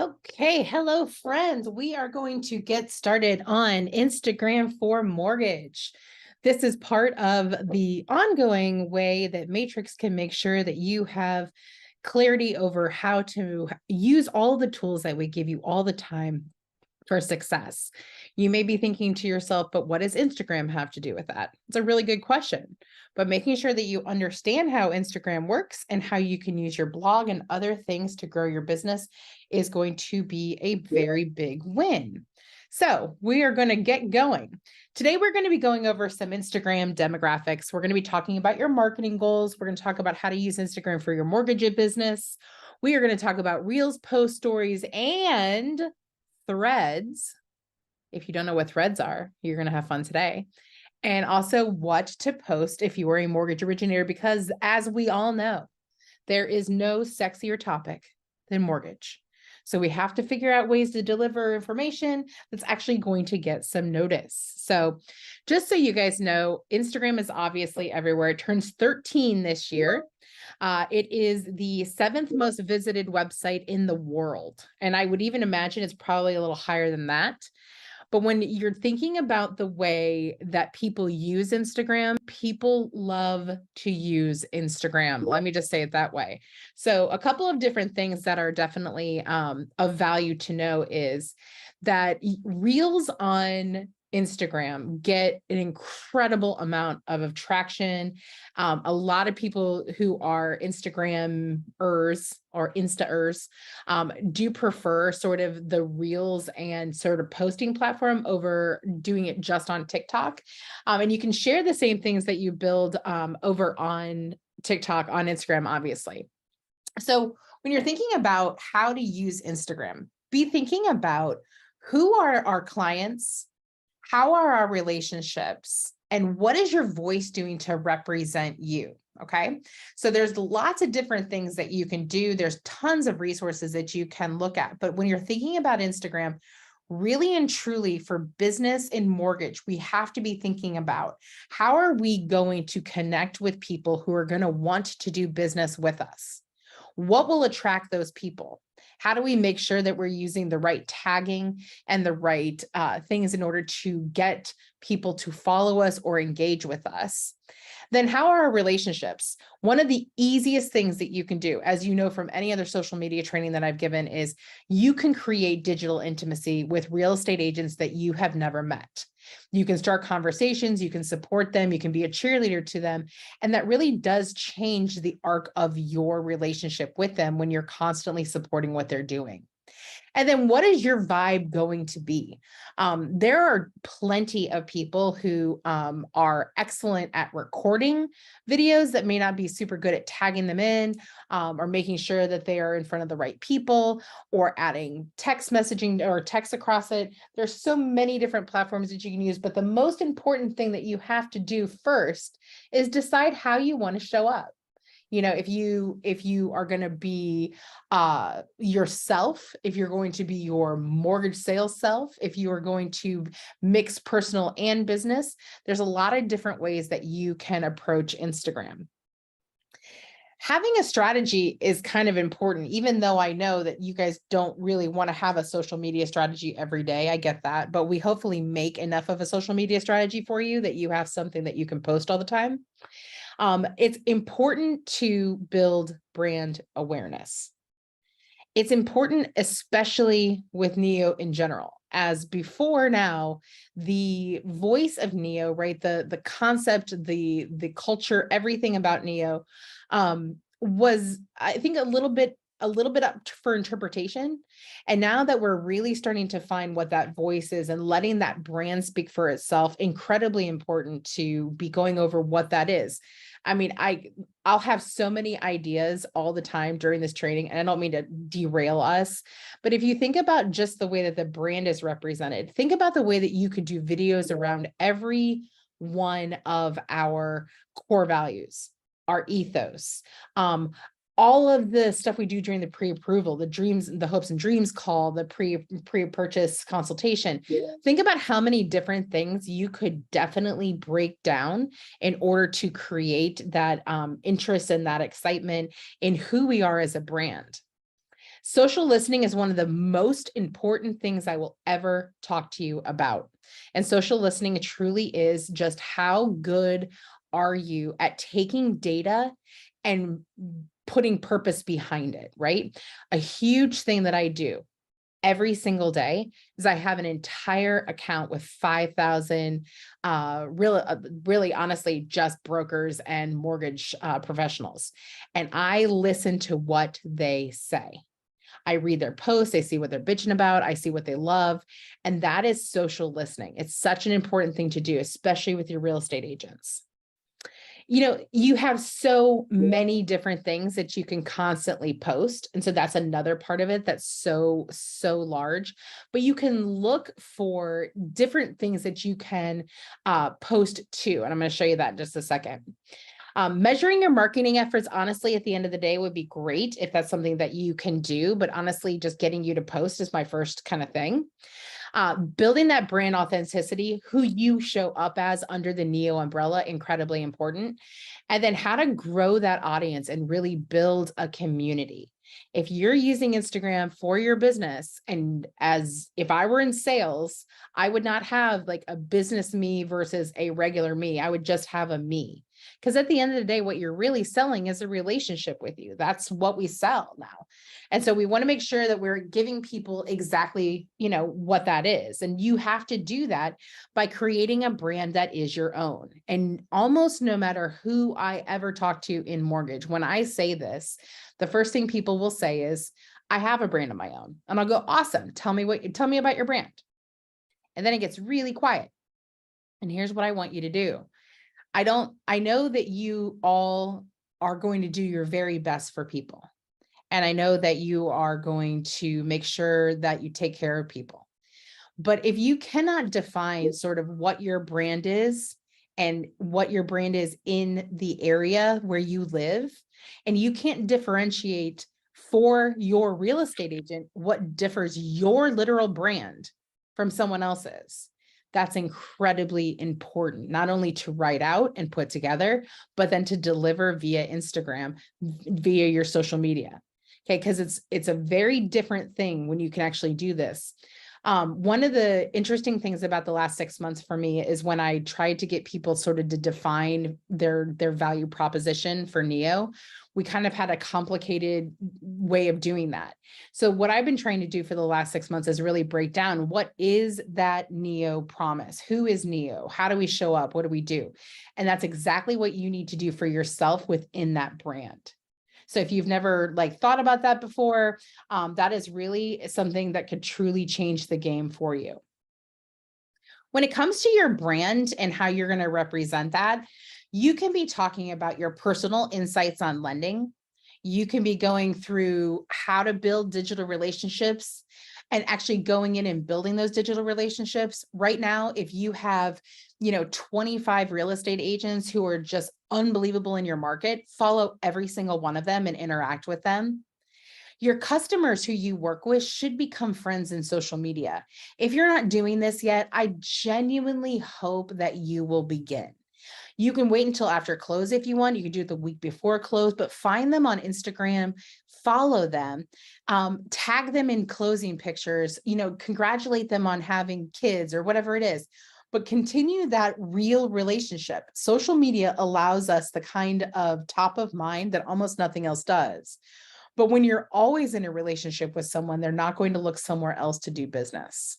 Okay, hello friends. We are going to get started on Instagram for mortgage. This is part of the ongoing way that Matrix can make sure that you have clarity over how to use all the tools that we give you all the time for success. You may be thinking to yourself, but what does Instagram have to do with that? It's a really good question. But making sure that you understand how Instagram works and how you can use your blog and other things to grow your business is going to be a very big win. So we are going to get going. Today, we're going to be going over some Instagram demographics. We're going to be talking about your marketing goals. We're going to talk about how to use Instagram for your mortgage business. We are going to talk about Reels, post stories, and threads. If you don't know what threads are, you're going to have fun today. And also what to post if you are a mortgage originator, because as we all know, there is no sexier topic than mortgage. So we have to figure out ways to deliver information that's actually going to get some notice. So just so you guys know, Instagram is obviously everywhere. It turns 13 this year. It is the 7th most visited website in the world. And I would even imagine it's probably a little higher than that. But when you're thinking about the way that people use Instagram, people love to use Instagram. Let me just say it that way. So a couple of different things that are definitely of value to know is that Reels on Instagram get an incredible amount of attraction. A lot of people who are Instagrammers or Instaers do prefer sort of the Reels and sort of posting platform over doing it just on TikTok. And you can share the same things that you build over on TikTok, on Instagram, obviously. So when you're thinking about how to use Instagram, be thinking about who are our clients, how are our relationships, and what is your voice doing to represent you? Okay. So there's lots of different things that you can do. There's tons of resources that you can look at. But when you're thinking about Instagram, really and truly for business and mortgage, we have to be thinking about how are we going to connect with people who are going to want to do business with us? What will attract those people? How do we make sure that we're using the right tagging and the right things in order to get people to follow us or engage with us? Then how are our relationships? One of the easiest things that you can do, as you know from any other social media training that I've given, is you can create digital intimacy with real estate agents that you have never met. You can start conversations, you can support them, you can be a cheerleader to them. And that really does change the arc of your relationship with them when you're constantly supporting what they're doing. And then what is your vibe going to be? There are plenty of people who are excellent at recording videos that may not be super good at tagging them in or making sure that they are in front of the right people or adding text messaging or text across it. There's so many different platforms that you can use, but the most important thing that you have to do first is decide how you want to show up. If you are going to be yourself, if you're going to be your mortgage sales self, if you are going to mix personal and business, there's a lot of different ways that you can approach Instagram. Having a strategy is kind of important, even though I know that you guys don't really want to have a social media strategy every day. I get that, but we hopefully make enough of a social media strategy for you that you have something that you can post all the time. It's important to build brand awareness. It's important, especially with NEO in general, as before now, the voice of NEO, right? The concept, the culture, everything about NEO was, I think, a little bit up for interpretation. And now that we're really starting to find what that voice is and letting that brand speak for itself, incredibly important to be going over what that is. I mean, I'll have so many ideas all the time during this training, and I don't mean to derail us, but if you think about just the way that the brand is represented, think about the way that you could do videos around every one of our core values, our ethos, all of the stuff we do during the pre-approval, the dreams, the hopes and dreams call, the pre-purchase consultation. Yeah. Think about how many different things you could definitely break down in order to create that interest and that excitement in who we are as a brand. Social listening is one of the most important things I will ever talk to you about. And social listening truly is just how good are you at taking data and putting purpose behind it, right? A huge thing that I do every single day is I have an entire account with 5,000 really honestly just brokers and mortgage professionals. And I listen to what they say. I read their posts, I see what they're bitching about, I see what they love. And that is social listening. It's such an important thing to do, especially with your real estate agents. You have so many different things that you can constantly post. And so that's another part of it that's so, so large. But you can look for different things that you can post to. And I'm going to show you that in just a second. Measuring your marketing efforts, honestly, at the end of the day would be great if that's something that you can do. But honestly, just getting you to post is my first kind of thing. Building that brand authenticity, who you show up as under the Neo umbrella, incredibly important. And then how to grow that audience and really build a community. If you're using Instagram for your business, and as if I were in sales, I would not have like a business me versus a regular me. I would just have a me. Because at the end of the day, what you're really selling is a relationship with you. That's what we sell now. And so we want to make sure that we're giving people exactly, what that is. And you have to do that by creating a brand that is your own. And almost no matter who I ever talk to in mortgage, when I say this, the first thing people will say is, I have a brand of my own. And I'll go, awesome. Tell me about your brand. And then it gets really quiet. And here's what I want you to do. I know that you all are going to do your very best for people. And I know that you are going to make sure that you take care of people. But if you cannot define sort of what your brand is and what your brand is in the area where you live, and you can't differentiate for your real estate agent what differs your literal brand from someone else's, that's incredibly important, not only to write out and put together, but then to deliver via Instagram, via your social media. Okay, because it's a very different thing when you can actually do this. One of the interesting things about the last 6 months for me is when I tried to get people sort of to define their value proposition for Neo, we kind of had a complicated way of doing that. So what I've been trying to do for the last 6 months is really break down, what is that Neo promise? Who is Neo? How do we show up? What do we do? And that's exactly what you need to do for yourself within that brand. So if you've never thought about that before, that is really something that could truly change the game for you. When it comes to your brand and how you're going to represent that, you can be talking about your personal insights on lending. You can be going through how to build digital relationships and actually going in and building those digital relationships. Right now, if you have, 25 real estate agents who are just unbelievable in your market, follow every single one of them and interact with them. Your customers who you work with should become friends in social media. If you're not doing this yet, I genuinely hope that you will begin. You can wait until after close if you want. You can do it the week before close, but find them on Instagram, follow them, tag them in closing pictures, congratulate them on having kids or whatever it is, but continue that real relationship. Social media allows us the kind of top of mind that almost nothing else does. But when you're always in a relationship with someone, they're not going to look somewhere else to do business.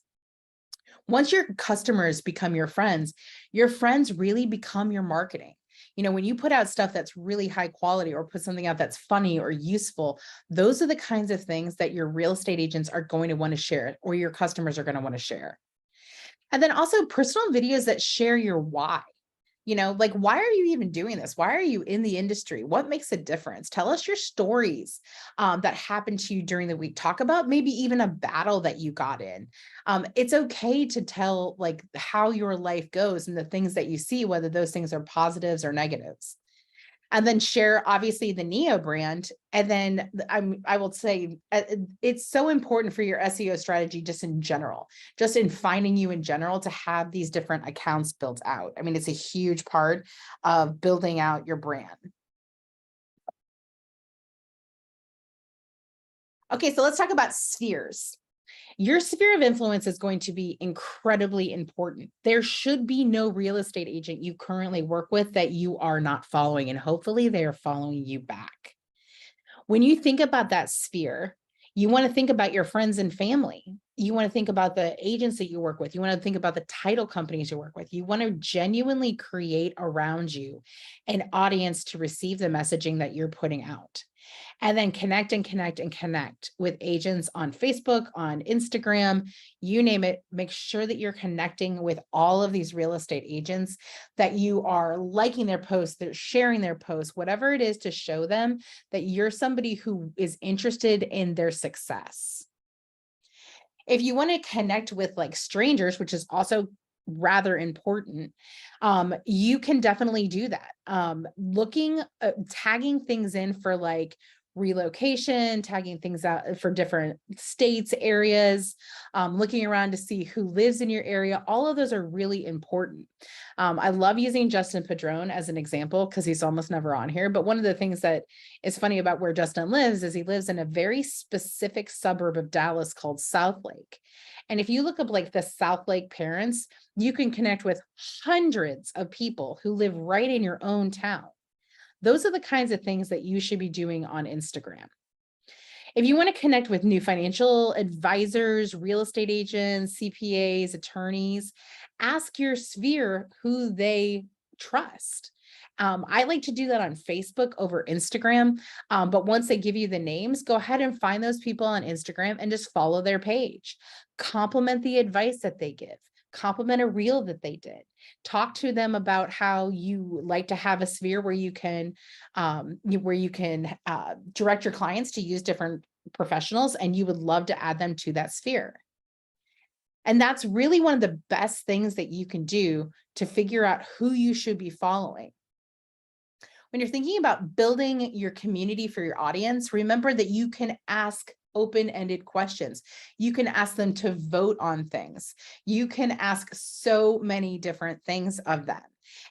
Once your customers become your friends really become your marketing. When you put out stuff that's really high quality or put something out that's funny or useful, those are the kinds of things that your real estate agents are going to want to share or your customers are going to want to share. And then also personal videos that share your why. Why are you even doing this? Why are you in the industry? What makes a difference? Tell us your stories that happened to you during the week. Talk about maybe even a battle that you got in. It's okay to tell how your life goes and the things that you see, whether those things are positives or negatives. And then share obviously the Neo brand. And then I will say it's so important for your SEO strategy, just in general, just in finding you in general, to have these different accounts built out. I mean, it's a huge part of building out your brand. Okay, so let's talk about spheres. Your sphere of influence is going to be incredibly important. There should be no real estate agent you currently work with that you are not following, and hopefully they are following you back. When you think about that sphere, you want to think about your friends and family. You want to think about the agents that you work with. You want to think about the title companies you work with. You want to genuinely create around you an audience to receive the messaging that you're putting out. And then connect and connect and connect with agents on Facebook, on Instagram, you name it. Make sure that you're connecting with all of these real estate agents, that you are liking their posts, they're sharing their posts, whatever it is, to show them that you're somebody who is interested in their success. If you want to connect with like strangers, which is also rather important, you can definitely do that. Tagging things in for like relocation, tagging things out for different states, areas, looking around to see who lives in your area. All of those are really important. I love using Justin Padron as an example because he's almost never on here. But one of the things that is funny about where Justin lives is he lives in a very specific suburb of Dallas called Southlake. And if you look up like the Southlake parents, you can connect with hundreds of people who live right in your own town. Those are the kinds of things that you should be doing on Instagram. If you want to connect with new financial advisors, real estate agents, CPAs, attorneys, ask your sphere who they trust. I like to do that on Facebook over Instagram. But once they give you the names, go ahead and find those people on Instagram and just follow their page. Compliment the advice that they give. Compliment a reel that they did. Talk to them about how you like to have a sphere where you can direct your clients to use different professionals, and you would love to add them to that sphere. And that's really one of the best things that you can do to figure out who you should be following. When you're thinking about building your community for your audience, remember that you can ask open-ended questions. You can ask them to vote on things. You can ask so many different things of them.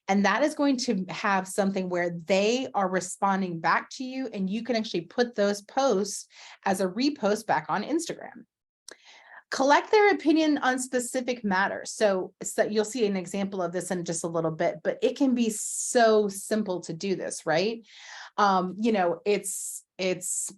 And that is going to have something where they are responding back to you, and you can actually put those posts as a repost back on Instagram. Collect their opinion on specific matters. So you'll see an example of this in just a little bit, but it can be so simple to do this, right? It's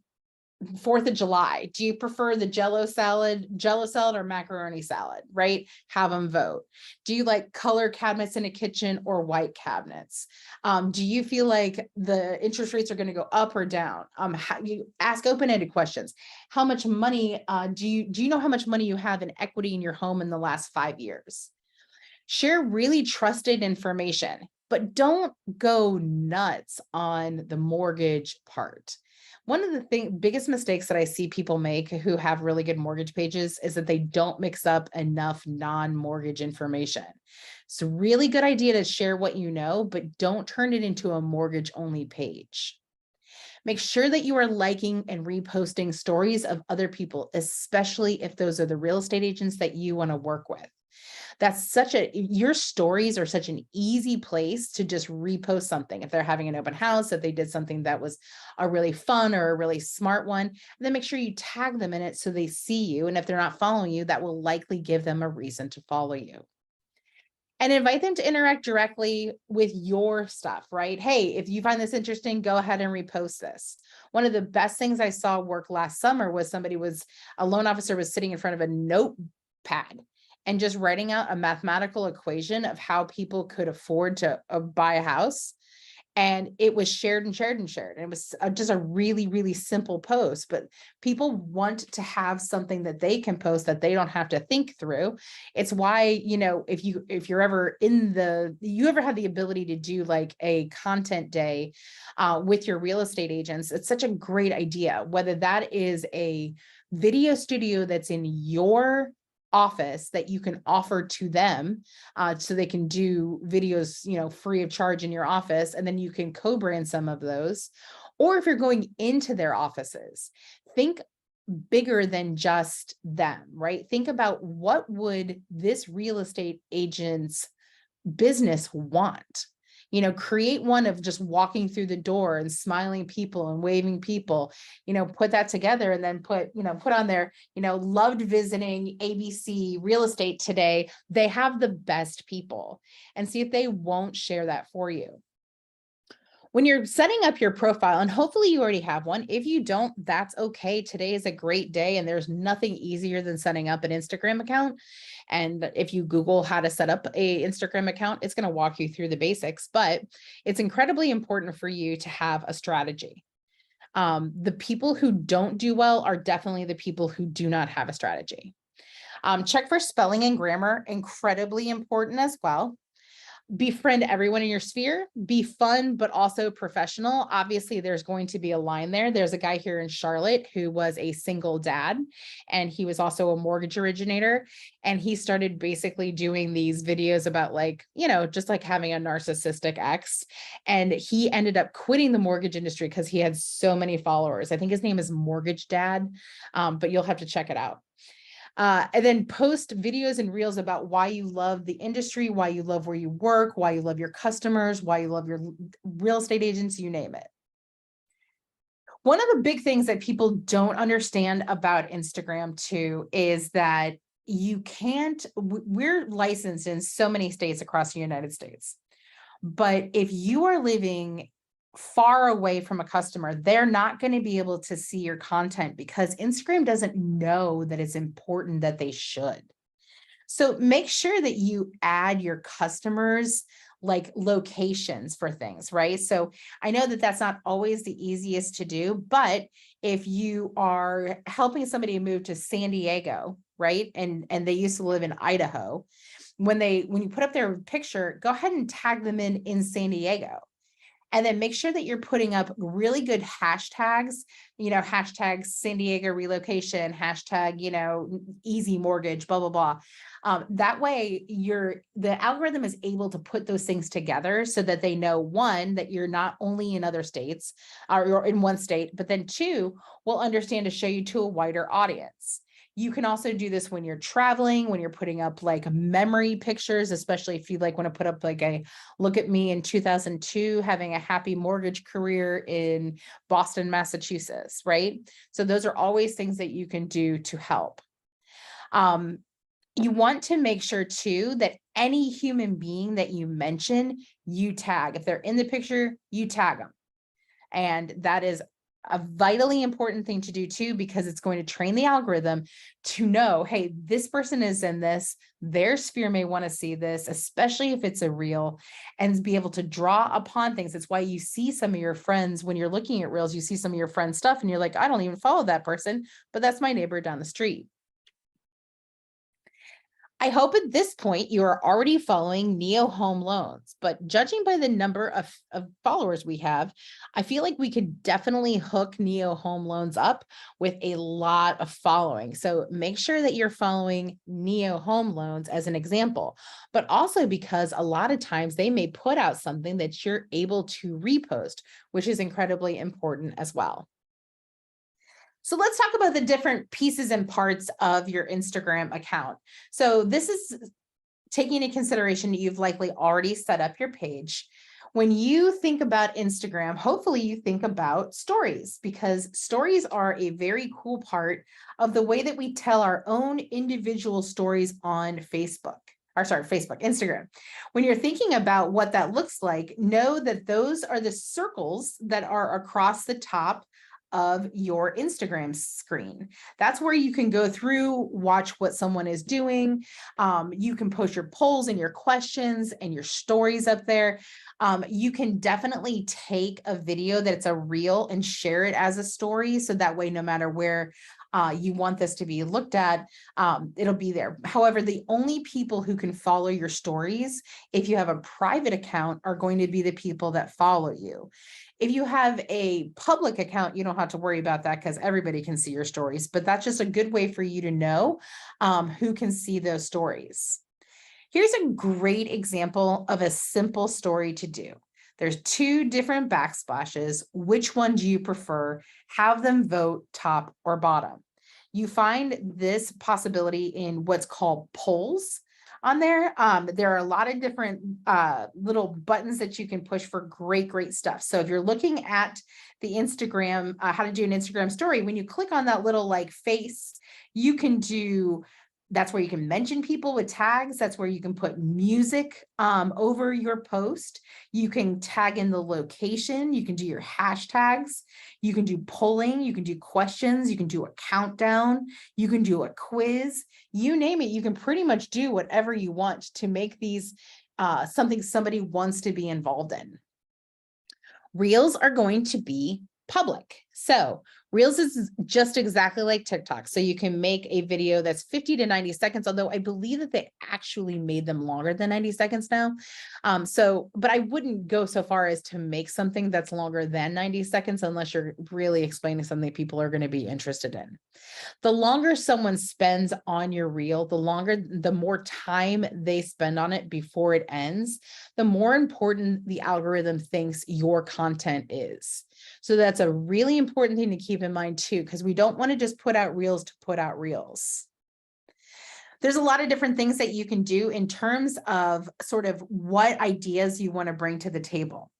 4th of July. Do you prefer the Jello salad or macaroni salad, right? Have them vote. Do you like color cabinets in a kitchen or white cabinets? Do you feel like the interest rates are going to go up or down? You ask open-ended questions. How much money do you know how much money you have in equity in your home in the last 5 years? Share really trusted information, but don't go nuts on the mortgage part. One of the biggest mistakes that I see people make who have really good mortgage pages is that they don't mix up enough non-mortgage information. It's a really good idea to share what you know, but don't turn it into a mortgage only page. Make sure that you are liking and reposting stories of other people, especially if those are the real estate agents that you want to work with. Your stories are such an easy place to just repost something. If they're having an open house, if they did something that was a really fun or a really smart one, then make sure you tag them in it so they see you. And if they're not following you, that will likely give them a reason to follow you. And invite them to interact directly with your stuff, right? Hey, if you find this interesting, go ahead and repost this. One of the best things I saw work last summer was a loan officer was sitting in front of a notepad and just writing out a mathematical equation of how people could afford to buy a house. And it was shared and shared and shared. And it was just a really, really simple post, but people want to have something that they can post that they don't have to think through. It's why, if you ever have the ability to do like a content day with your real estate agents, it's such a great idea, whether that is a video studio that's in your office that you can offer to them so they can do videos, free of charge in your office, and then you can co-brand some of those. Or if you're going into their offices, think bigger than just them, right? Think about what would this real estate agent's business want? create one of just walking through the door and smiling people and waving people, put that together and then put on there, loved visiting ABC real estate today. They have the best people, and see if they won't share that for you. When you're setting up your profile, and hopefully you already have one, if you don't, that's okay. Today is a great day, and there's nothing easier than setting up an Instagram account. And if you Google how to set up a Instagram account, it's going to walk you through the basics, but it's incredibly important for you to have a strategy. The people who don't do well are definitely the people who do not have a strategy. Check for spelling and grammar, incredibly important as well. Befriend everyone in your sphere, be fun, but also professional. Obviously, there's going to be a line there. There's a guy here in Charlotte who was a single dad, and he was also a mortgage originator. And he started basically doing these videos about just like having a narcissistic ex. And he ended up quitting the mortgage industry because he had so many followers. I think his name is Mortgage Dad, but you'll have to check it out. And then post videos and reels about why you love the industry, why you love where you work, why you love your customers, why you love your real estate agents, you name it. One of the big things that people don't understand about Instagram too is that we're licensed in so many states across the United States. But if you are living far away from a customer, they're not going to be able to see your content because Instagram doesn't know that it's important that they should. So make sure that you add your customers like locations for things, right? So I know that that's not always the easiest to do, but if you are helping somebody move to San Diego, right? And they used to live in Idaho, when you put up their picture, go ahead and tag them in San Diego. And then make sure that you're putting up really good hashtags, hashtag San Diego relocation, hashtag, easy mortgage, blah, blah, blah. That way the algorithm is able to put those things together so that they know, one, that you're not only in other states or you're in one state, but then two, will understand to show you to a wider audience. You can also do this when you're traveling, when you're putting up like memory pictures, especially if you want to put up like a look at me in 2002, having a happy mortgage career in Boston, Massachusetts, right? So those are always things that you can do to help. You want to make sure too that any human being that you mention, you tag. If they're in the picture, you tag them. And that is a vitally important thing to do too, because it's going to train the algorithm to know, hey, this person is in this, their sphere may want to see this, especially if it's a reel, and be able to draw upon things. It's why you see some of your friends, when you're looking at reels, you see some of your friends' stuff and you're like, I don't even follow that person, but that's my neighbor down the street. I hope at this point you are already following Neo Home Loans, but judging by the number of followers we have, I feel like we could definitely hook Neo Home Loans up with a lot of following. So make sure that you're following Neo Home Loans as an example, but also because a lot of times they may put out something that you're able to repost, which is incredibly important as well. So let's talk about the different pieces and parts of your Instagram account. So this is taking into consideration that you've likely already set up your page. When you think about Instagram, hopefully you think about stories, because stories are a very cool part of the way that we tell our own individual stories on Instagram. When you're thinking about what that looks like, know that those are the circles that are across the top of your Instagram screen. That's where you can go through, watch what someone is doing. You can post your polls and your questions and your stories up there. You can definitely take a video that's a reel and share it as a story. So that way, no matter where you want this to be looked at, it'll be there. However, the only people who can follow your stories, if you have a private account, are going to be the people that follow you. If you have a public account, you don't have to worry about that because everybody can see your stories, but that's just a good way for you to know who can see those stories. Here's a great example of a simple story to do. There's two different backsplashes. Which one do you prefer? Have them vote top or bottom. You find this possibility in what's called polls. on there. There are a lot of different little buttons that you can push for great stuff. So if you're looking at the Instagram, how to do an Instagram story, when you click on that little like face, you can do, that's where you can mention people with tags. That's where you can put music over your post. You can tag in the location. You can do your hashtags. You can do polling. You can do questions. You can do a countdown. You can do a quiz. You name it. You can pretty much do whatever you want to make these something somebody wants to be involved in. Reels are going to be public. So Reels is just exactly like TikTok. So you can make a video that's 50 to 90 seconds, although I believe that they actually made them longer than 90 seconds now. But I wouldn't go so far as to make something that's longer than 90 seconds unless you're really explaining something people are going to be interested in. The longer someone spends on your reel, the more time they spend on it before it ends, the more important the algorithm thinks your content is. So that's a really important thing to keep in mind too, because we don't want to just put out reels to put out reels. There's a lot of different things that you can do in terms of sort of what ideas you want to bring to the table.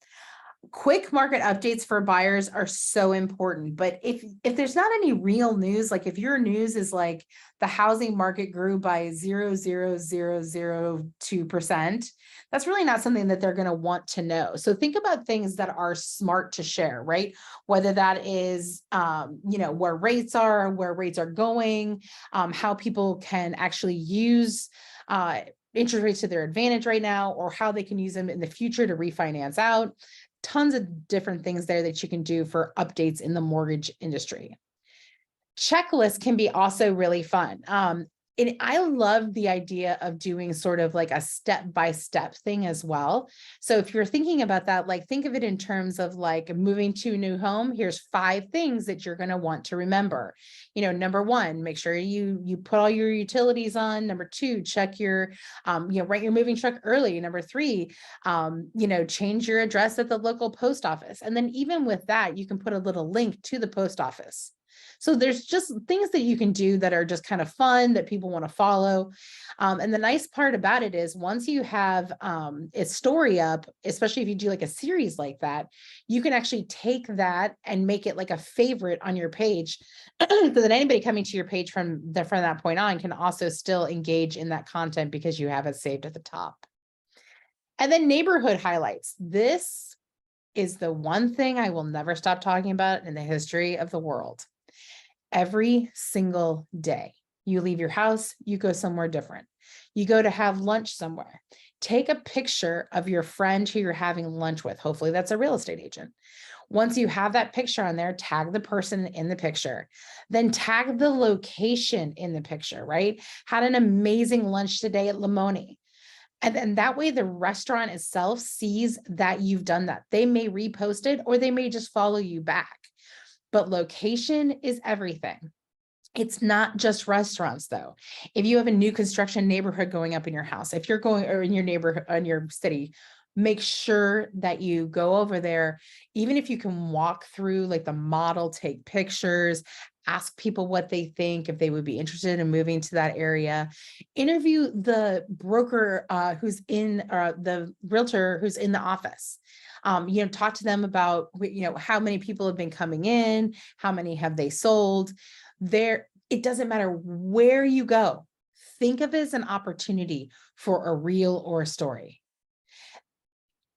Quick market updates for buyers are so important, but if there's not any real news, like if your news is like the housing market grew by 0.0002%, that's really not something that they're going to want to know. So think about things that are smart to share, right? Whether that is, where rates are going, how people can actually use interest rates to their advantage right now, or how they can use them in the future to refinance out. Tons of different things there that you can do for updates in the mortgage industry. Checklists can be also really fun. And I love the idea of doing sort of like a step-by-step thing as well. So if you're thinking about that, like think of it in terms of like moving to a new home, here's 5 things that you're going to want to remember. Number 1, make sure you put all your utilities on. Number 2, check your, rent your moving truck early. Number 3, change your address at the local post office. And then even with that, you can put a little link to the post office. So there's just things that you can do that are just kind of fun that people want to follow. And the nice part about it is once you have a story up, especially if you do like a series like that, you can actually take that and make it like a favorite on your page so that anybody coming to your page from that point on can also still engage in that content because you have it saved at the top. And then neighborhood highlights. This is the one thing I will never stop talking about in the history of the world. Every single day, you leave your house, you go somewhere different. You go to have lunch somewhere. Take a picture of your friend who you're having lunch with. Hopefully that's a real estate agent. Once you have that picture on there, tag the person in the picture, then tag the location in the picture, right? Had an amazing lunch today at Limoni. And then that way the restaurant itself sees that you've done that. They may repost it or they may just follow you back. But location is everything. It's not just restaurants though. If you have a new construction neighborhood going up in your house, if you're going or in your neighborhood, in your city, make sure that you go over there. Even if you can walk through like the model, take pictures, ask people what they think, if they would be interested in moving to that area, interview the broker who's in, the realtor who's in the office. Talk to them about, how many people have been coming in, how many have they sold there. It doesn't matter where you go. Think of it as an opportunity for a reel or a story.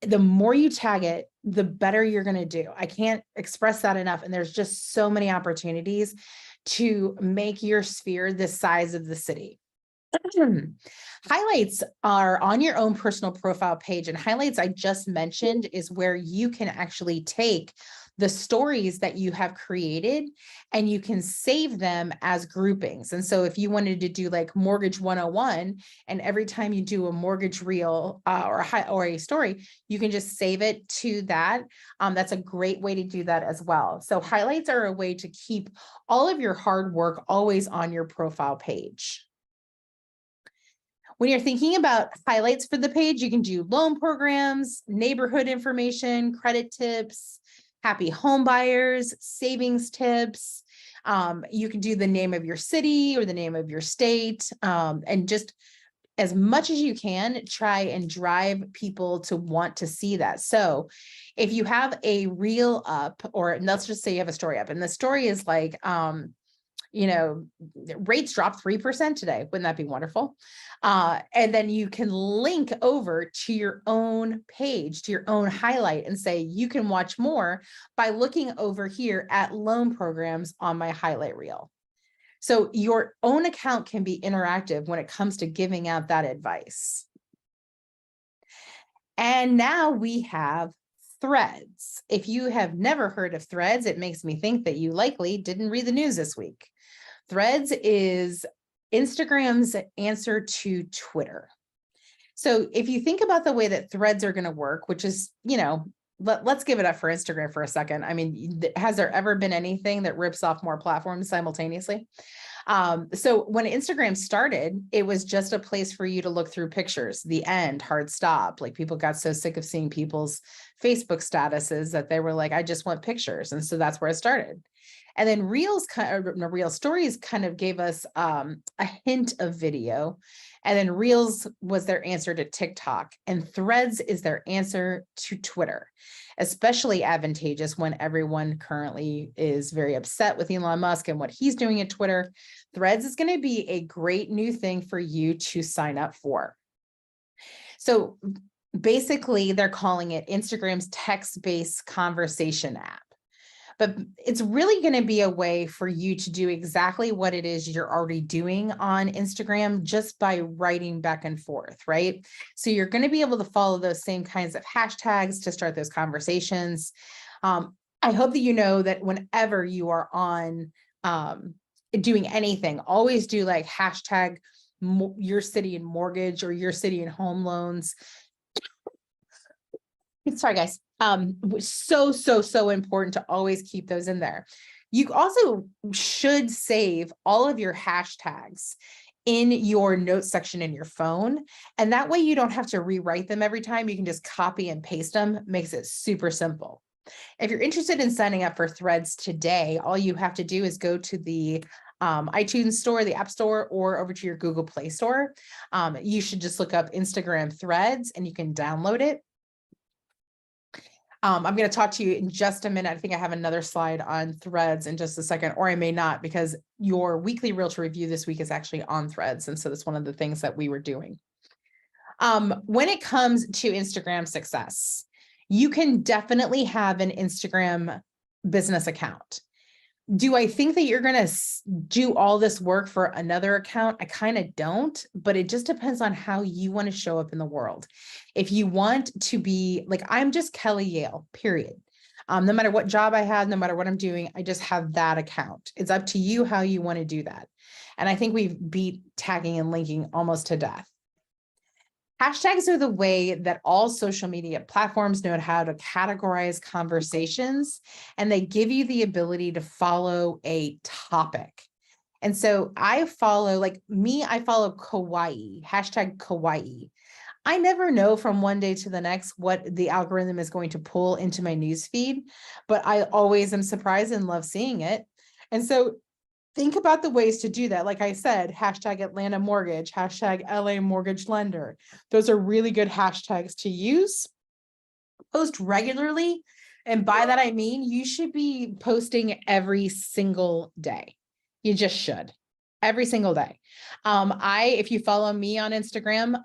The more you tag it, the better you're going to do. I can't express that enough. And there's just so many opportunities to make your sphere the size of the city. Highlights are on your own personal profile page, and highlights I just mentioned is where you can actually take the stories that you have created and you can save them as groupings. And so if you wanted to do like Mortgage 101, and every time you do a mortgage reel or a story, you can just save it to that. That's a great way to do that as well. So highlights are a way to keep all of your hard work always on your profile page. When you're thinking about highlights for the page, you can do loan programs, neighborhood information, credit tips, happy home buyers, savings tips. You can do the name of your city or the name of your state, and just as much as you can, try and drive people to want to see that. So if you have a reel up, or let's just say you have a story up, and the story is like, rates dropped 3% today. Wouldn't that be wonderful? And then you can link over to your own page, to your own highlight, and say, you can watch more by looking over here at loan programs on my highlight reel. So your own account can be interactive when it comes to giving out that advice. And now we have Threads. If you have never heard of Threads, it makes me think that you likely didn't read the news this week. Threads is Instagram's answer to Twitter. So if you think about the way that Threads are going to work, which is, let's give it up for Instagram for a second. I mean, has there ever been anything that rips off more platforms simultaneously? So when Instagram started, it was just a place for you to look through pictures, the end, hard stop. Like, people got so sick of seeing people's Facebook statuses that they were like, I just want pictures. And so that's where it started. And then Real Stories kind of gave us a hint of video. And then Reels was their answer to TikTok, and Threads is their answer to Twitter. Especially advantageous when everyone currently is very upset with Elon Musk and what he's doing at Twitter. Threads is going to be a great new thing for you to sign up for. So basically, they're calling it Instagram's text-based conversation app. But it's really going to be a way for you to do exactly what it is you're already doing on Instagram, just by writing back and forth, right? So you're going to be able to follow those same kinds of hashtags to start those conversations. I hope that you know that whenever you are on doing anything, always do like hashtag your city and mortgage, or your city and home loans. Sorry, guys. So important to always keep those in there. You also should save all of your hashtags in your notes section in your phone. And that way you don't have to rewrite them every time. You can just copy and paste them. Makes it super simple. If you're interested in signing up for Threads today, all you have to do is go to the iTunes store, the App Store, or over to your Google Play Store. You should just look up Instagram Threads and you can download it. I'm going to talk to you in just a minute. I think I have another slide on Threads in just a second, or I may not, because your weekly Realtor Review this week is actually on Threads. And so that's one of the things that we were doing. When it comes to Instagram success, you can definitely have an Instagram business account. Do I think that you're going to do all this work for another account? I kind of don't, but it just depends on how you want to show up in the world. If you want to be like, I'm just Kelly Yale, period. No matter what job I have, no matter what I'm doing, I just have that account. It's up to you how you want to do that. And I think we've beat tagging and linking almost to death. Hashtags are the way that all social media platforms know how to categorize conversations, and they give you the ability to follow a topic. And so I follow Kawaii, hashtag Kawaii. I never know from one day to the next what the algorithm is going to pull into my newsfeed, but I always am surprised and love seeing it. And so think about the ways to do that. Like I said, hashtag Atlanta Mortgage, hashtag LA Mortgage Lender. Those are really good hashtags to use. Post regularly. And by that, I mean, you should be posting every single day. You just should. Every single day. If you follow me on Instagram,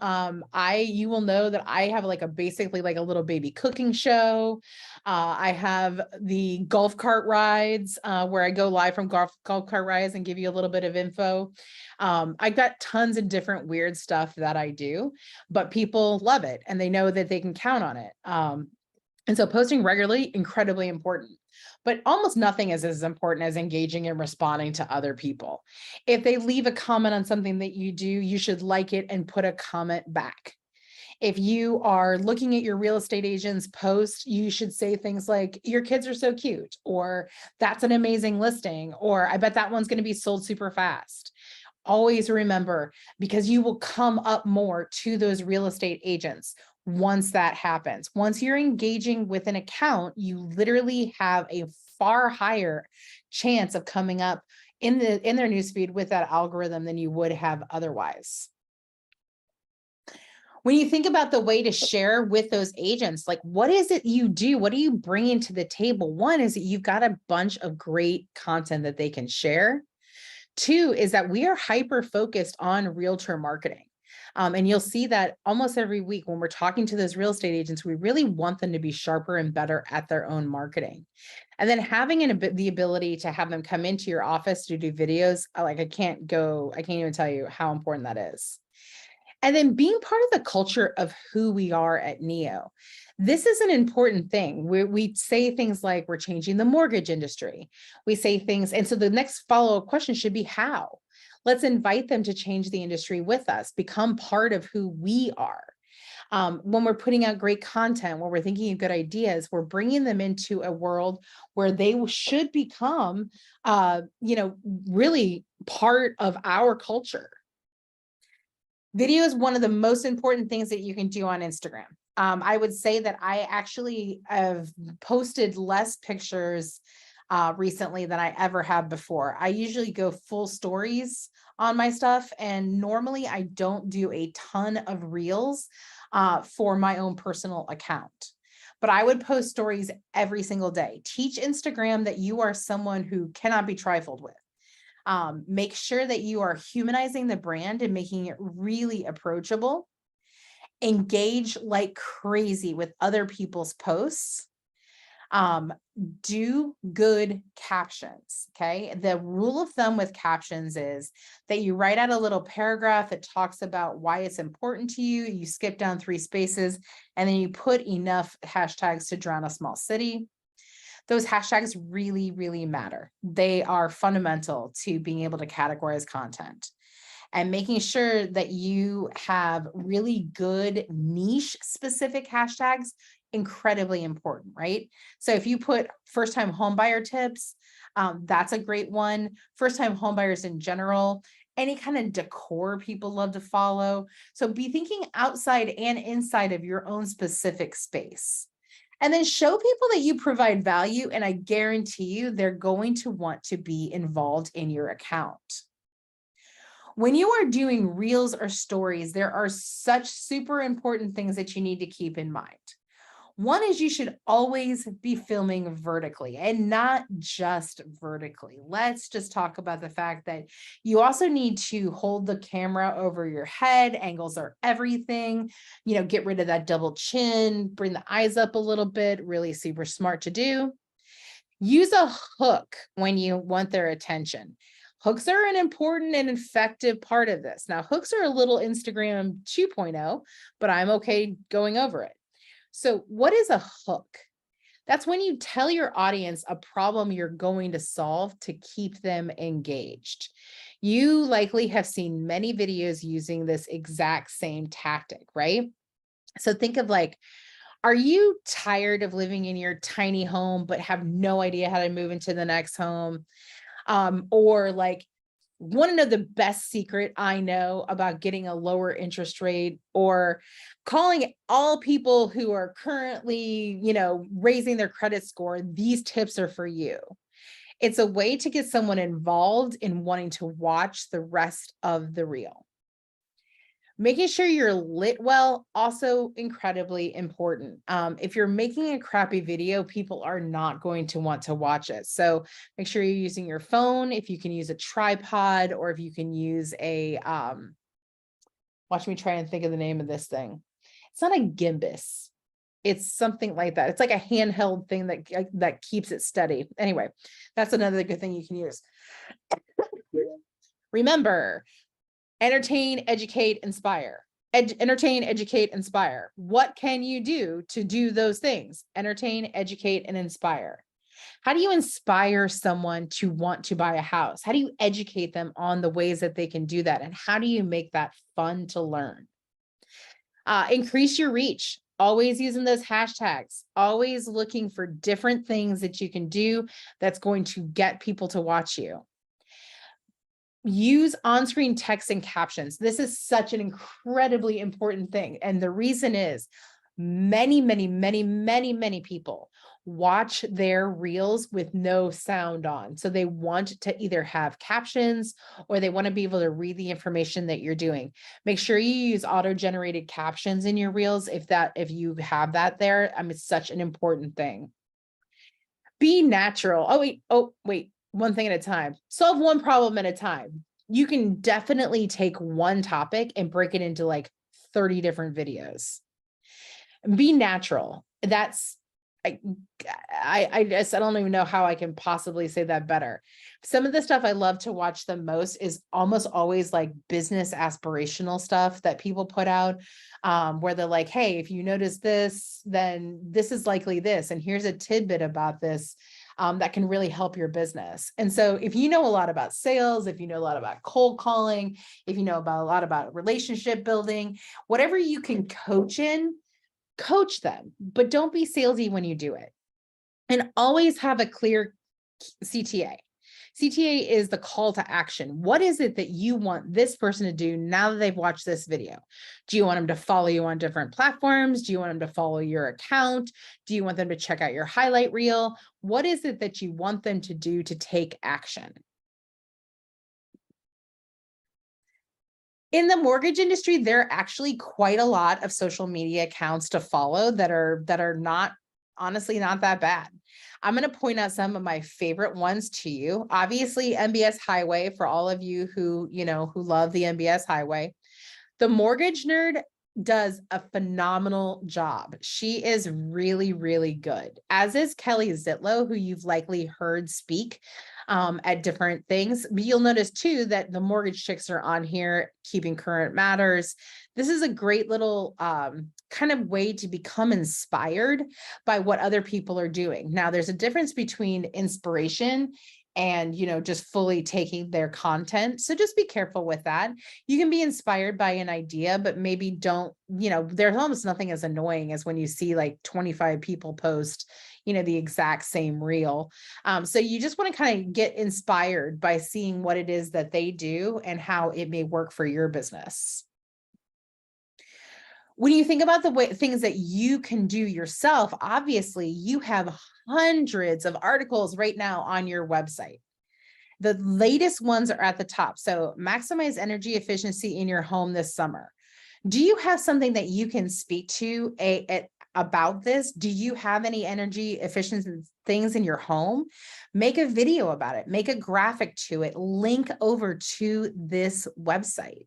you will know that I have basically a little baby cooking show. I have the golf cart rides, where I go live from golf cart rides and give you a little bit of info. I got tons of different weird stuff that I do, but people love it and they know that they can count on it. And so posting regularly, incredibly important. But almost nothing is as important as engaging and responding to other people. If they leave a comment on something that you do, you should like it and put a comment back. If you are looking at your real estate agent's post, you should say things like, your kids are so cute, or that's an amazing listing, or I bet that one's going to be sold super fast. Always remember, because you will come up more to those real estate agents once that happens. Once you're engaging with an account, you literally have a far higher chance of coming up in their newsfeed with that algorithm than you would have otherwise. When you think about the way to share with those agents, like what is it you do? What are you bringing to the table? One is that you've got a bunch of great content that they can share. Two is that we are hyper focused on realtor marketing. And you'll see that almost every week when we're talking to those real estate agents, we really want them to be sharper and better at their own marketing. And then having the ability to have them come into your office to do videos, I can't even tell you how important that is. And then being part of the culture of who we are at NEO. This is an important thing. We say things like we're changing the mortgage industry. We say things, and so the next follow-up question should be how? Let's invite them to change the industry with us, become part of who we are. When we're putting out great content, when we're thinking of good ideas, we're bringing them into a world where they should become, really part of our culture. Video is one of the most important things that you can do on Instagram. I would say that I actually have posted less pictures recently than I ever have before. I usually go full stories on my stuff, and normally I don't do a ton of reels for my own personal account. But I would post stories every single day. Teach Instagram that you are someone who cannot be trifled with. Make sure that you are humanizing the brand and making it really approachable. Engage like crazy with other people's posts. Do good captions. Okay. The rule of thumb with captions is that you write out a little paragraph that talks about why it's important to you. You skip down 3 spaces, and then you put enough hashtags to drown a small city. Those hashtags really, really matter. They are fundamental to being able to categorize content. And making sure that you have really good niche specific hashtags, incredibly important, right? So if you put first time homebuyer tips, that's a great one. First time homebuyers in general, any kind of decor people love to follow. So be thinking outside and inside of your own specific space. And then show people that you provide value, and I guarantee you they're going to want to be involved in your account. When you are doing reels or stories, there are such super important things that you need to keep in mind. One is you should always be filming vertically, and not just vertically. Let's just talk about the fact that you also need to hold the camera over your head. Angles are everything. Get rid of that double chin, bring the eyes up a little bit, really super smart to do. Use a hook when you want their attention. Hooks are an important and effective part of this. Now, hooks are a little Instagram 2.0, but I'm okay going over it. So what is a hook? That's when you tell your audience a problem you're going to solve to keep them engaged. You likely have seen many videos using this exact same tactic, right? So think of are you tired of living in your tiny home, but have no idea how to move into the next home? Or want to know the best secret I know about getting a lower interest rate, or calling all people who are currently, raising their credit score. These tips are for you. It's a way to get someone involved in wanting to watch the rest of the reel. Making sure you're lit well, also incredibly important. If you're making a crappy video, people are not going to want to watch it. So make sure you're using your phone. If you can use a tripod, or if you can use a, watch me try and think of the name of this thing. It's not a gimbal. It's something like that. It's like a handheld thing that keeps it steady. Anyway, that's another good thing you can use. Remember, entertain, educate, inspire. Entertain, educate, inspire. What can you do to do those things? Entertain, educate, and inspire. How do you inspire someone to want to buy a house? How do you educate them on the ways that they can do that? And how do you make that fun to learn? Increase your reach. Always using those hashtags, always looking for different things that you can do that's going to get people to watch you. Use on-screen text and captions. This is such an incredibly important thing. And the reason is many people watch their reels with no sound on. So they want to either have captions or they want to be able to read the information that you're doing. Make sure you use auto-generated captions in your reels if you have that there. I mean, it's such an important thing. Be natural. Oh wait, one thing at a time. Solve one problem at a time. You can definitely take one topic and break it into like 30 different videos. Be natural. That's I just I don't even know how I can possibly say that better. Some of the stuff I love to watch the most is almost always like business aspirational stuff that people put out, where they're like, hey, if you notice this, then this is likely this, and here's a tidbit about this that can really help your business. And so if you know a lot about sales, if you know a lot about cold calling, if you know about a lot about relationship building, whatever you can coach in, coach them, but don't be salesy when you do it. And always have a clear CTA. CTA is the call to action. What is it that you want this person to do now that they've watched this video? Do you want them to follow you on different platforms? Do you want them to follow your account? Do you want them to check out your highlight reel? What is it that you want them to do to take action? In the mortgage industry, there are actually quite a lot of social media accounts to follow that are not, honestly, not that bad. I'm going to point out some of my favorite ones to you. Obviously, MBS Highway, for all of you who love the MBS Highway. The Mortgage Nerd does a phenomenal job. She is really, really good, as is Kelly Zitlow, who you've likely heard speak at different things. But you'll notice too that the mortgage chicks are on here, Keeping Current Matters. This is a great little kind of way to become inspired by what other people are doing. Now, there's a difference between inspiration and just fully taking their content. So just be careful with that. You can be inspired by an idea, but maybe don't, there's almost nothing as annoying as when you see like 25 people post the exact same reel. So you just want to kind of get inspired by seeing what it is that they do and how it may work for your business. When you think about the things that you can do yourself, obviously you have hundreds of articles right now on your website. The latest ones are at the top. So maximize energy efficiency in your home this summer. Do you have something that you can speak to about this? Do you have any energy efficient things in your home? Make a video about it, make a graphic to it, link over to this website.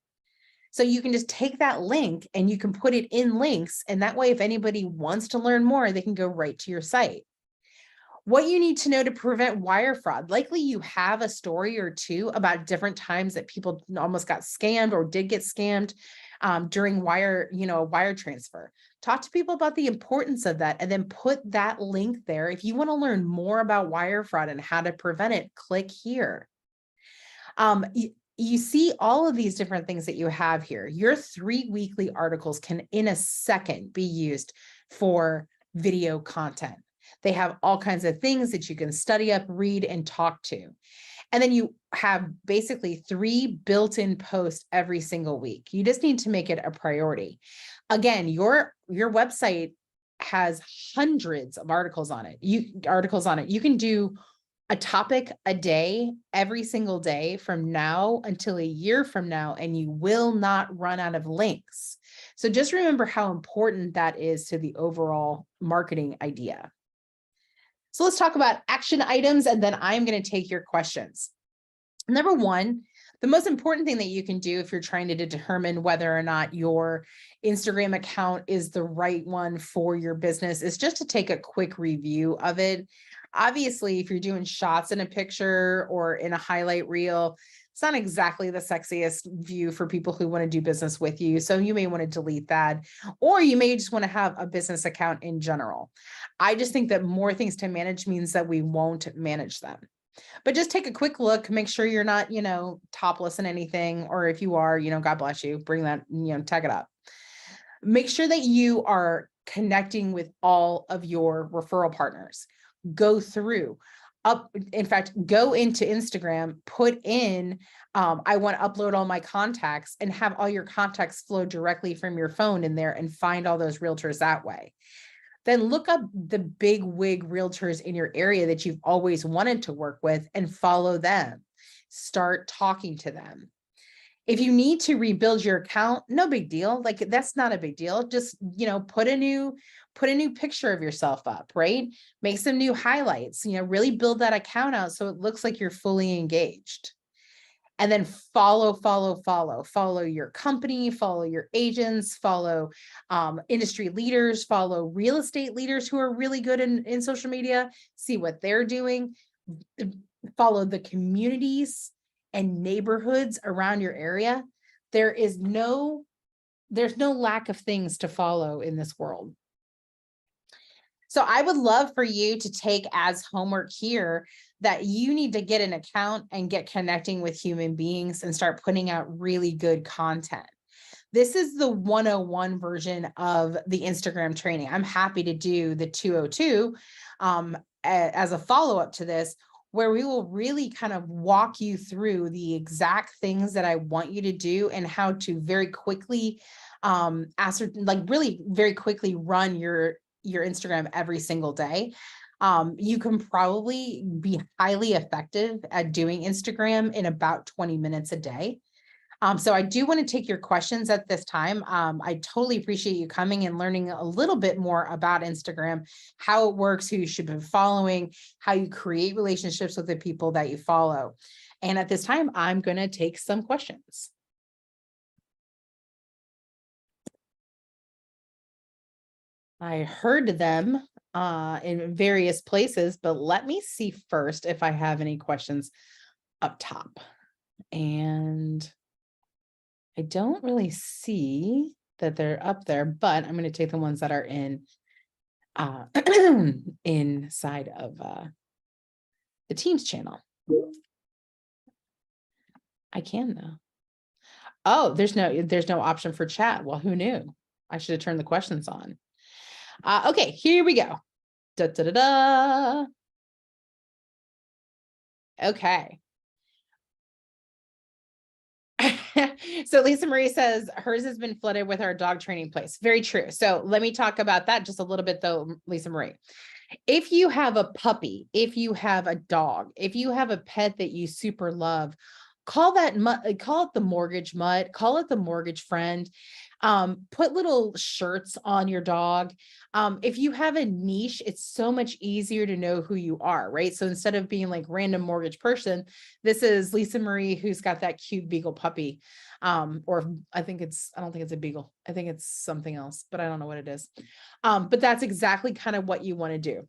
So you can just take that link and you can put it in links. And that way, if anybody wants to learn more, they can go right to your site. What you need to know to prevent wire fraud. Likely you have a story or two about different times that people almost got scammed or did get scammed during a wire transfer. Talk to people about the importance of that and then put that link there. If you want to learn more about wire fraud and how to prevent it, click here. You see all of these different things that you have here. Your 3 weekly articles can in a second be used for video content. They have all kinds of things that you can study up, read, and talk to. And then you have basically 3 built-in posts every single week. You just need to make it a priority. Again, your website has hundreds of articles on it. You can do a topic a day, every single day from now until a year from now, and you will not run out of links. So just remember how important that is to the overall marketing idea. So let's talk about action items, and then I'm going to take your questions. Number one, the most important thing that you can do if you're trying to determine whether or not your Instagram account is the right one for your business is just to take a quick review of it. Obviously, if you're doing shots in a picture or in a highlight reel, it's not exactly the sexiest view for people who want to do business with you. So you may want to delete that, or you may just want to have a business account in general. I just think that more things to manage means that we won't manage them. But just take a quick look, make sure you're not, topless in anything, or if you are, God bless you, bring that, tag it up. Make sure that you are connecting with all of your referral partners. Go through. In fact, go into Instagram, put in, I want to upload all my contacts and have all your contacts flow directly from your phone in there and find all those realtors that way. then look up the big wig realtors in your area that you've always wanted to work with and follow them. Start talking to them. If you need to rebuild your account, no big deal. Like, that's not a big deal. Just, put a new picture of yourself up, right? Make some new highlights, really build that account out so it looks like you're fully engaged. And then follow your company, follow your agents, follow industry leaders, follow real estate leaders who are really good in social media, see what they're doing, follow the communities and neighborhoods around your area. There's no lack of things to follow in this world. So I would love for you to take as homework here that you need to get an account and get connecting with human beings and start putting out really good content. This is the 101 version of the Instagram training. I'm happy to do the 202 as a follow-up to this, where we will really kind of walk you through the exact things that I want you to do and how to very quickly really very quickly run your Instagram every single day. You can probably be highly effective at doing Instagram in about 20 minutes a day. So I do want to take your questions at this time. I totally appreciate you coming and learning a little bit more about Instagram, how it works, who you should be following, how you create relationships with the people that you follow. And at this time, I'm going to take some questions. I heard them in various places, but let me see first if I have any questions up top. And I don't really see that they're up there, but I'm going to take the ones that are in inside of the Teams channel. I can though. Oh, there's no option for chat. Well, who knew? I should have turned the questions on. Okay, here we go. Da, da, da, da. Okay. So Lisa Marie says hers has been flooded with our dog training place. Very true. So let me talk about that just a little bit though, Lisa Marie. If you have a puppy, if you have a dog, if you have a pet that you super love, call it the mortgage mutt, call it the mortgage friend. Put little shirts on your dog. If you have a niche, it's so much easier to know who you are, right? So instead of being like random mortgage person, this is Lisa Marie who's got that cute beagle puppy. Or I don't think it's a beagle. I think it's something else, but I don't know what it is. But that's exactly kind of what you want to do.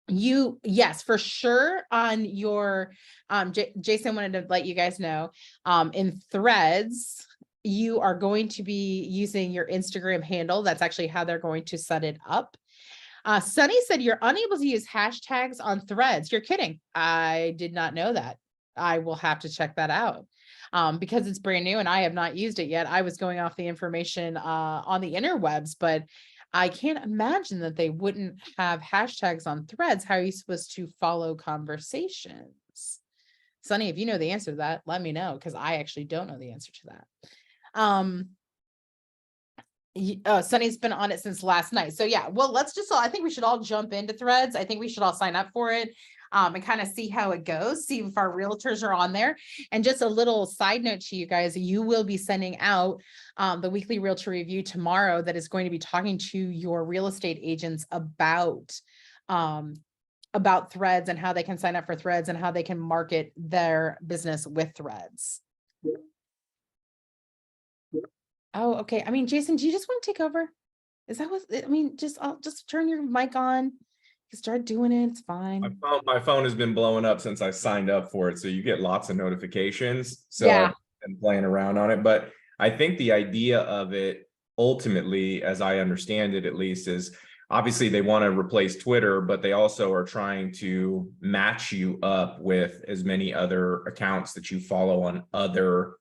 Yes, for sure on your, Jason wanted to let you guys know, in Threads, you are going to be using your Instagram handle. That's actually how they're going to set it up. Sunny said you're unable to use hashtags on Threads. You're kidding. I did not know that. I will have to check that out because it's brand new and I have not used it yet. I was going off the information on the interwebs, but I can't imagine that they wouldn't have hashtags on Threads. How are you supposed to follow conversations? Sunny, if you know the answer to that, let me know because I actually don't know the answer to that. Sunny's been on it since last night. So yeah, well, I think we should all jump into Threads. I think we should all sign up for it and kind of see how it goes, see if our realtors are on there. And just a little side note to you guys, you will be sending out the weekly realtor review tomorrow that is going to be talking to your real estate agents about Threads and how they can sign up for Threads and how they can market their business with Threads. Oh, okay. I mean, Jason, do you just want to take over? Is that what, I mean, I'll just turn your mic on. You start doing it. It's fine. My phone has been blowing up since I signed up for it. So you get lots of notifications. So yeah. I've been playing around on it. But I think the idea of it ultimately, as I understand it, at least, is obviously they want to replace Twitter, but they also are trying to match you up with as many other accounts that you follow on other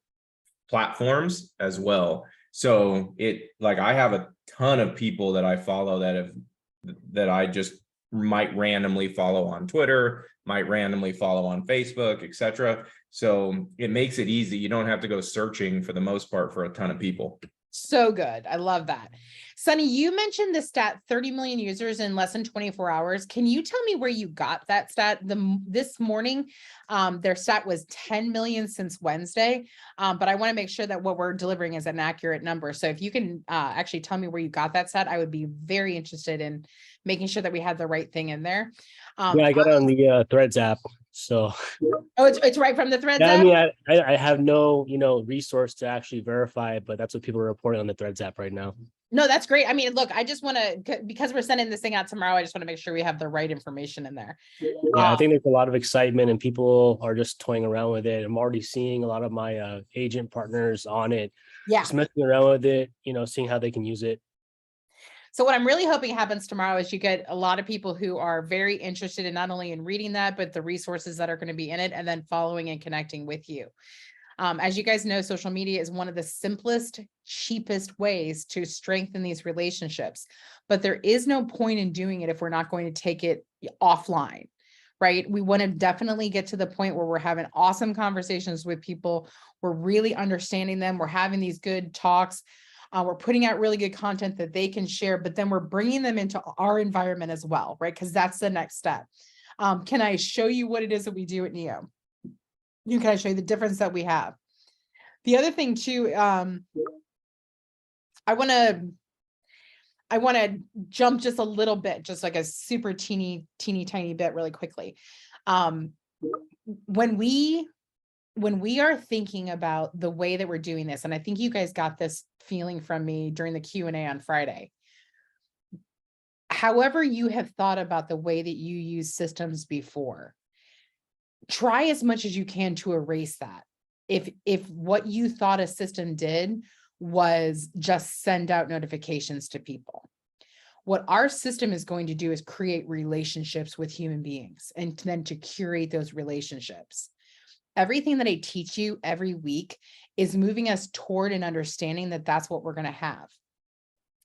platforms as well. So I have a ton of people that I follow that I just might randomly follow on Twitter, might randomly follow on Facebook, etc. So it makes it easy. You don't have to go searching for the most part for a ton of people. So good. I love that. Sunny, you mentioned the stat 30 million users in less than 24 hours. Can you tell me where you got that stat? This morning, their stat was 10 million since Wednesday. But I want to make sure that what we're delivering is an accurate number. So if you can actually tell me where you got that stat, I would be very interested in making sure that we had the right thing in there. Yeah, I got it on the Threads app. So Oh, it's right from the Threads yeah, I app? mean, I have no, resource to actually verify it, but that's what people are reporting on the Threads app right now. No, that's great. I mean, look, I just want to, because we're sending this thing out tomorrow, I just want to make sure we have the right information in there. Yeah, I think there's a lot of excitement and people are just toying around with it. I'm already seeing a lot of my agent partners on it, Yeah. just messing around with it, seeing how they can use it. So what I'm really hoping happens tomorrow is you get a lot of people who are very interested in not only in reading that, but the resources that are going to be in it, and then following and connecting with you. As you guys know, social media is one of the simplest, cheapest ways to strengthen these relationships. But there is no point in doing it if we're not going to take it offline, right? We want to definitely get to the point where we're having awesome conversations with people. We're really understanding them. We're having these good talks. We're putting out really good content that they can share, but then we're bringing them into our environment as well, right? Because that's the next step. Can I show you what it is that we do at Neo? Can I show you the difference that we have? The other thing too, I want to jump just a little bit, just like a super teeny tiny bit really quickly. When we are thinking about the way that we're doing this, and I think you guys got this feeling from me during the Q&A on Friday. However you have thought about the way that you use systems before, try as much as you can to erase that. If what you thought a system did was just send out notifications to people, what our system is going to do is create relationships with human beings, and then to curate those relationships. Everything that I teach you every week is moving us toward an understanding that that's what we're going to have.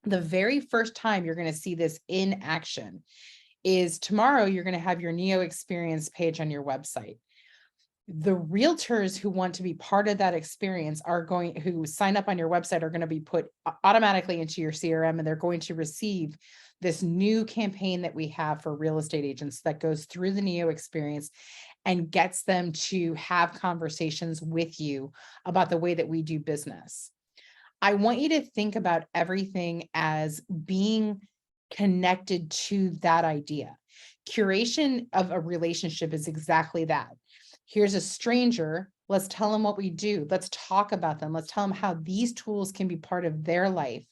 The very first time you're going to see this in action is tomorrow. You're going to have your Neo experience page on your website. The realtors who want to be part of that experience who sign up on your website are going to be put automatically into your CRM, and they're going to receive this new campaign that we have for real estate agents that goes through the Neo experience and gets them to have conversations with you about the way that we do business. I want you to think about everything as being connected to that idea. Curation of a relationship is exactly that. Here's a stranger. Let's tell them what we do. Let's talk about them. Let's tell them how these tools can be part of their life.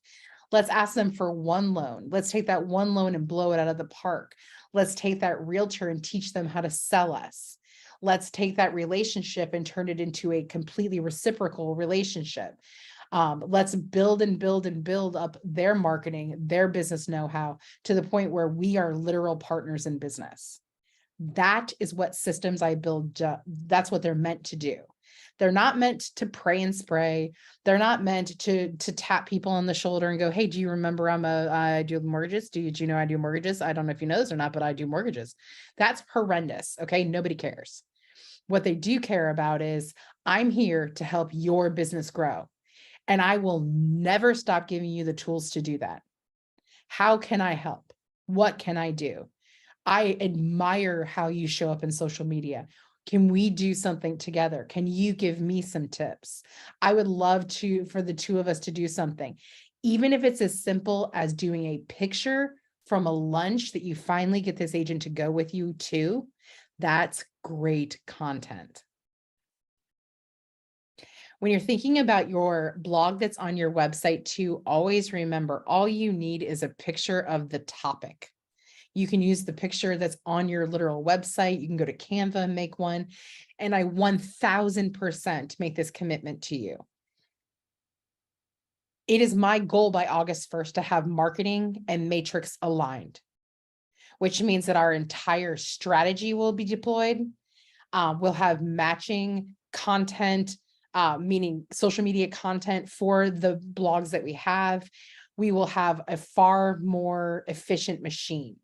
Let's ask them for one loan. Let's take that one loan and blow it out of the park. Let's take that realtor and teach them how to sell us. Let's take that relationship and turn it into a completely reciprocal relationship. Let's build and build and build up their marketing, their business know-how to the point where we are literal partners in business. That is what systems I build. That's what they're meant to do. They're not meant to pray and spray. They're not meant to tap people on the shoulder and go, hey, do you remember I do mortgages? Do you know I do mortgages? I don't know if you know this or not, but I do mortgages. That's horrendous. Okay. Nobody cares. What they do care about is I'm here to help your business grow. And I will never stop giving you the tools to do that. How can I help? What can I do? I admire how you show up in social media. Can we do something together? Can you give me some tips? I would love for the two of us to do something, even if it's as simple as doing a picture from a lunch that you finally get this agent to go with you to. That's great content. When you're thinking about your blog that's on your website too, always remember all you need is a picture of the topic. You can use the picture that's on your literal website. You can go to Canva and make one. And I 1000% make this commitment to you. It is my goal by August 1st to have marketing and matrix aligned, which means that our entire strategy will be deployed. We'll have matching content, meaning social media content for the blogs that we have. We will have a far more efficient machine.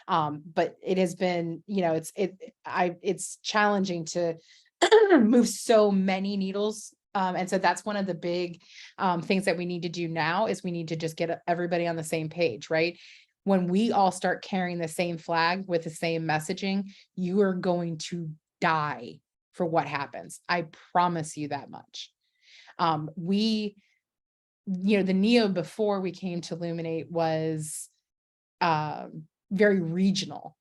But it has been, it's challenging to move so many needles And so that's one of the big things that we need to do now is we need to just get everybody on the same page, right? When we all start carrying the same flag with the same messaging, you are going to die for what happens. I promise you that much. The Neo before we came to Luminate was very regional.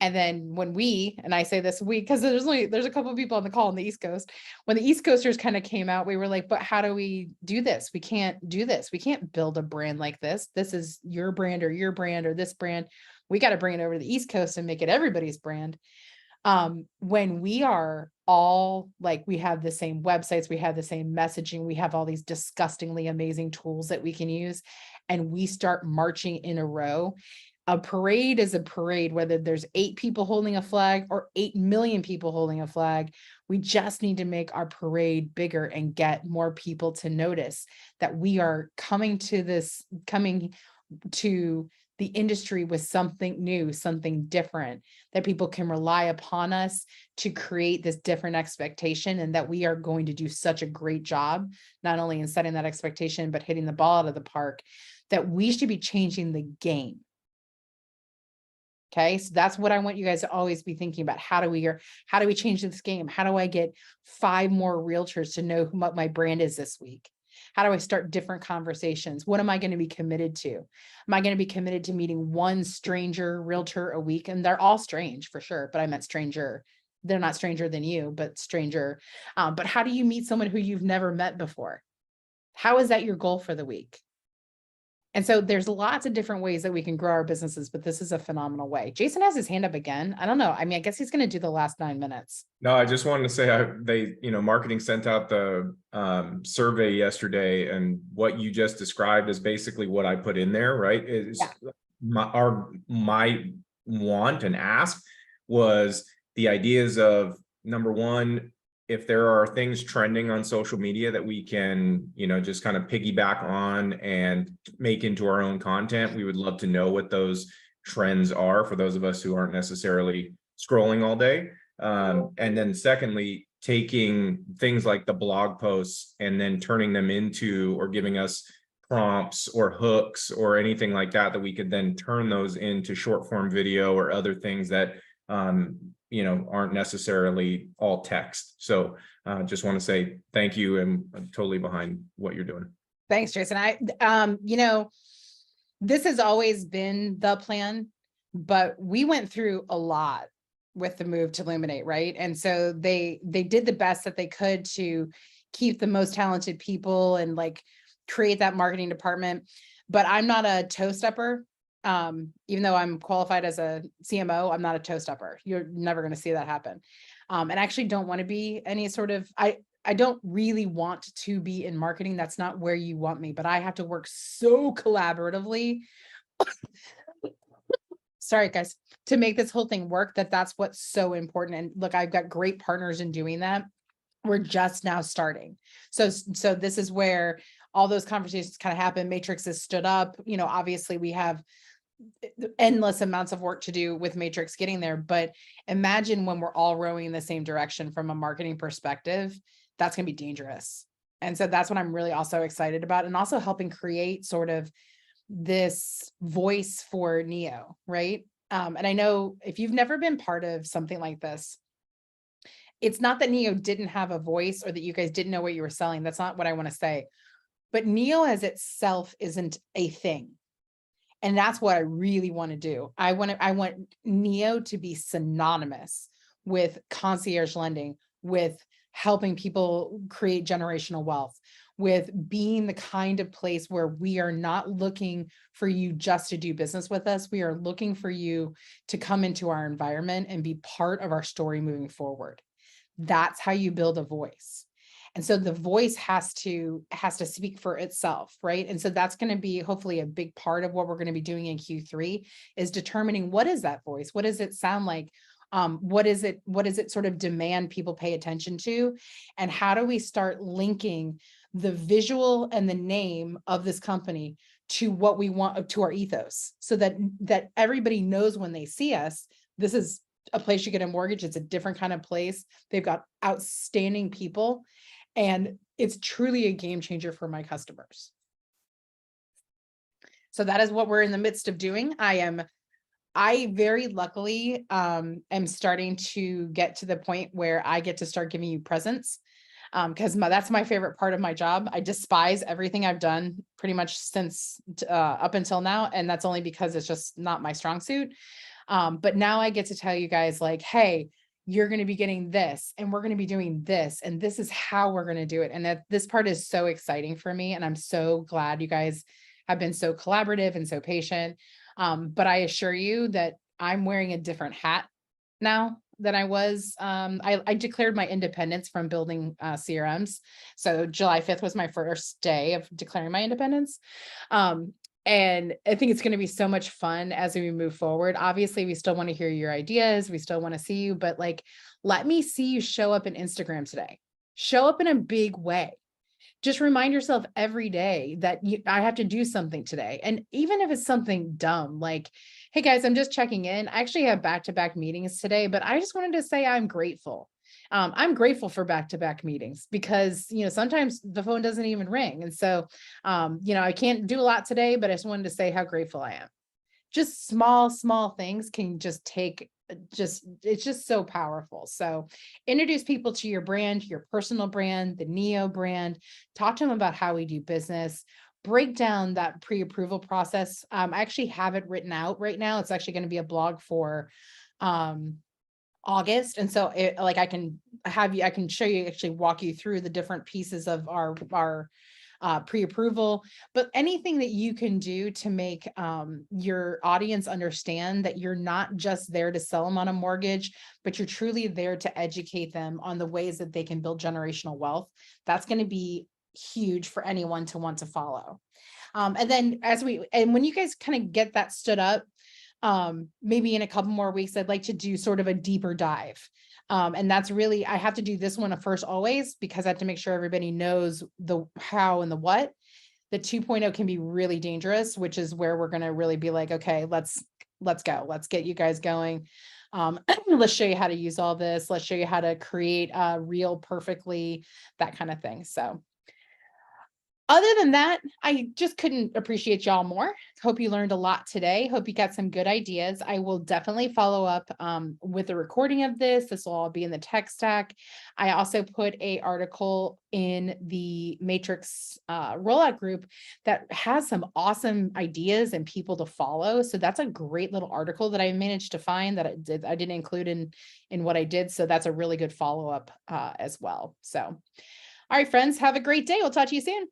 And then when and I say this because there's a couple of people on the call on the East Coast, when the East Coasters kind of came out, we were like, but how do we do this? We can't do this. We can't build a brand like this. This is your brand or this brand. We got to bring it over to the East Coast and make it everybody's brand. When we are all like, we have the same websites, we have the same messaging, we have all these disgustingly amazing tools that we can use, and we start marching in a row. A parade is a parade, whether there's 8 people holding a flag or 8 million people holding a flag. We just need to make our parade bigger and get more people to notice that we are coming to the industry with something new, something different, that people can rely upon us to create this different expectation, and that we are going to do such a great job, not only in setting that expectation, but hitting the ball out of the park, that we should be changing the game. Okay, so that's what I want you guys to always be thinking about. How do we change this game? How do I get 5 more realtors to know what my brand is this week? How do I start different conversations? What am I going to be committed to? Am I going to be committed to meeting one stranger realtor a week? And they're all strange for sure, but I meant stranger. They're not stranger than you, but stranger. But how do you meet someone who you've never met before? How is that your goal for the week? And so there's lots of different ways that we can grow our businesses, but this is a phenomenal way. Jason has his hand up again. I don't know. I mean, I guess he's going to do the last 9 minutes. No, I just wanted to say marketing sent out the survey yesterday, and what you just described is basically what I put in there, right? My want and ask was the ideas of, number one, if there are things trending on social media that we can, just kind of piggyback on and make into our own content, we would love to know what those trends are for those of us who aren't necessarily scrolling all day. And then secondly, taking things like the blog posts and then turning them into, or giving us prompts or hooks or anything like that, that we could then turn those into short form video or other things that aren't necessarily all text. So just want to say thank you, and I'm totally behind what you're doing. Thanks, Jason. This has always been the plan, but we went through a lot with the move to Luminate, right? And so they did the best that they could to keep the most talented people and like create that marketing department. But I'm not a toe stepper. Even though I'm qualified as a CMO, I'm not a toe stepper. You're never going to see that happen. And I actually don't want to be any sort of, I don't really want to be in marketing. That's not where you want me, but I have to work so collaboratively. Sorry, guys, to make this whole thing work, that's what's so important. And look, I've got great partners in doing that. We're just now starting. So this is where all those conversations kind of happen. Matrix has stood up. Obviously we have endless amounts of work to do with Matrix getting there, but imagine when we're all rowing in the same direction from a marketing perspective, that's going to be dangerous. And so that's what I'm really also excited about, and also helping create sort of this voice for Neo, right? And I know if you've never been part of something like this, it's not that Neo didn't have a voice or that you guys didn't know what you were selling. That's not what I want to say. But Neo as itself isn't a thing. And that's what I really want to do. I want Neo to be synonymous with concierge lending, with helping people create generational wealth, with being the kind of place where we are not looking for you just to do business with us. We are looking for you to come into our environment and be part of our story moving forward. That's how you build a voice. And so the voice has to speak for itself, right? And so that's going to be hopefully a big part of what we're going to be doing in Q3, is determining what is that voice? What does it sound like? What is it sort of demand people pay attention to? And how do we start linking the visual and the name of this company to what we want, to our ethos, so that everybody knows when they see us, this is a place you get a mortgage. It's a different kind of place. They've got outstanding people. And it's truly a game changer for my customers. So that is what we're in the midst of doing. I very luckily am starting to get to the point where I get to start giving you presents. Because that's my favorite part of my job. I despise everything I've done pretty much since up until now. And that's only because it's just not my strong suit. But now I get to tell you guys like, hey, you're going to be getting this and we're going to be doing this. And this is how we're going to do it. And that this part is so exciting for me. And I'm so glad you guys have been so collaborative and so patient. But I assure you that I'm wearing a different hat now than I was. I declared my independence from building CRMs. So July 5th was my first day of declaring my independence. And I think it's going to be so much fun as we move forward. Obviously, we still want to hear your ideas. We still want to see you, but like, let me see you show up in Instagram today. Show up in a big way. Just remind yourself every day that I have to do something today. And even if it's something dumb, like, hey guys, I'm just checking in. I actually have back-to-back meetings today, but I just wanted to say I'm grateful. I'm grateful for back-to-back meetings because, sometimes the phone doesn't even ring. And so, I can't do a lot today, but I just wanted to say how grateful I am. Just small things can just take it's just so powerful. So introduce people to your brand, your personal brand, the Neo brand, talk to them about how we do business, break down that pre-approval process. I actually have it written out right now. It's actually going to be a blog for August. And so I can show you, actually walk you through the different pieces of our pre-approval, but anything that you can do to make your audience understand that you're not just there to sell them on a mortgage, but you're truly there to educate them on the ways that they can build generational wealth. That's going to be huge for anyone to want to follow. And then when you guys kind of get that stood up, maybe in a couple more weeks, I'd like to do sort of a deeper dive. And that's really, I have to do this one first always because I have to make sure everybody knows the how and the what. The 2.0 can be really dangerous, which is where we're going to really be like, okay, let's go. Let's get you guys going. Let's show you how to use all this. Let's show you how to create a reel perfectly, that kind of thing. So other than that, I just couldn't appreciate y'all more. Hope you learned a lot today. Hope you got some good ideas. I will definitely follow up with a recording of this. This will all be in the tech stack. I also put an article in the Matrix rollout group that has some awesome ideas and people to follow. So that's a great little article that I managed to find that I didn't include in what I did. So that's a really good follow-up as well. So, all right, friends, have a great day. We'll talk to you soon.